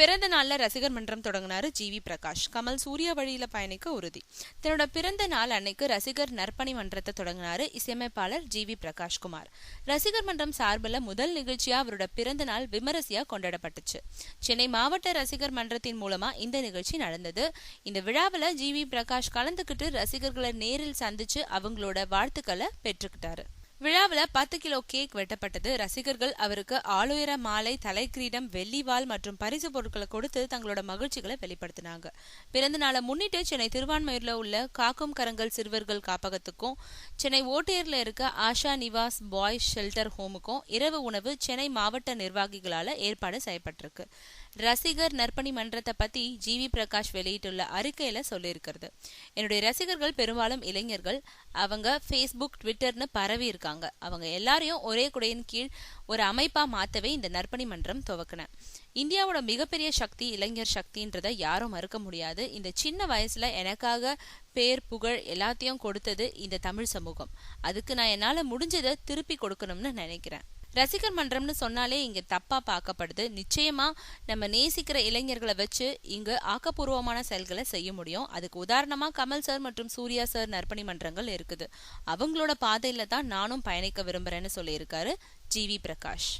பிறந்த நாள்ல ரசிகர் மன்றம் தொடங்கினாரு ஜிவி பிரகாஷ். கமல் சூர்யா வழியில பயணிக்க உறுதி. தன்னோட பிறந்த நாள் அன்னைக்கு ரசிகர் நற்பணி மன்றத்தை தொடங்கினாரு இசையமைப்பாளர் ஜிவி பிரகாஷ் குமார். ரசிகர் மன்றம் சார்பில் முதல் நிகழ்ச்சியா அவரோட பிறந்த நாள் விமரிசையா கொண்டாடப்பட்டுச்சு. சென்னை மாவட்ட ரசிகர் மன்றத்தின் மூலமா இந்த நிகழ்ச்சி நடந்தது. இந்த விழாவில் ஜிவி பிரகாஷ் கலந்துகிட்டு ரசிகர்களை நேரில் சந்திச்சு அவங்களோட வாழ்த்துக்களை பெற்றுக்கிட்டாரு. விழாவில் 10 கிலோ கேக் வெட்டப்பட்டது. ரசிகர்கள் அவருக்கு ஆளுயர மாலை, தலைக்கிரீடம், வெள்ளிவால் மற்றும் பரிசு பொருட்களை கொடுத்து தங்களோட மகிழ்ச்சிகளை வெளிப்படுத்தினாங்க. பிறந்த நாளை முன்னிட்டு சென்னை திருவான்மையூர்ல உள்ள காக்கும் கரங்கள் சிறுவர்கள் காப்பகத்துக்கும், சென்னை ஓட்டேர்ல இருக்க ஆஷா நிவாஸ் பாய்ஸ் ஷெல்டர் ஹோமுக்கும் இரவு உணவு சென்னை மாவட்ட நிர்வாகிகளால ஏற்பாடு செய்யப்பட்டிருக்கு. ரசிகர் நற்பணி மன்றத்தை பத்தி ஜிவி பிரகாஷ் வெளியிட்டுள்ள அறிக்கையில சொல்லியிருக்கிறது. என்னுடைய ரசிகர்கள் பெரும்பாலும் இளைஞர்கள். அவங்க Facebook, ட்விட்டர்னு பரவி இருக்காங்க. அவங்க எல்லாரையும் ஒரே குடையின் கீழ் ஒரு அமைப்பா மாத்தவே இந்த நற்பணி மன்றம் துவக்கினேன். இந்தியாவோட மிகப்பெரிய சக்தி இளைஞர் சக்தின்றத யாரும் மறுக்க முடியாது. இந்த சின்ன வயசுல எனக்காக பேர் புகழ் எல்லாத்தையும் கொடுத்தது இந்த தமிழ் சமூகம். அதுக்கு நான் என்னால முடிஞ்சதை திருப்பி கொடுக்கணும்னு நினைக்கிறேன். ரசிகர் மன்றம்னு சொன்னாலே இங்க தப்பா பார்க்கப்படுது. நிச்சயமா நம்ம நேசிக்கிற இளைஞர்களை வச்சு இங்கு ஆக்கப்பூர்வமான செயல்களை செய்ய முடியும். அதுக்கு உதாரணமா கமல் சார் மற்றும் சூர்யா சார் நற்பணி மன்றங்கள் இருக்குது. அவங்களோட பாதையில தான் நானும் பயணிக்க விரும்புறேன்னு சொல்லியிருக்காரு ஜிவி பிரகாஷ்.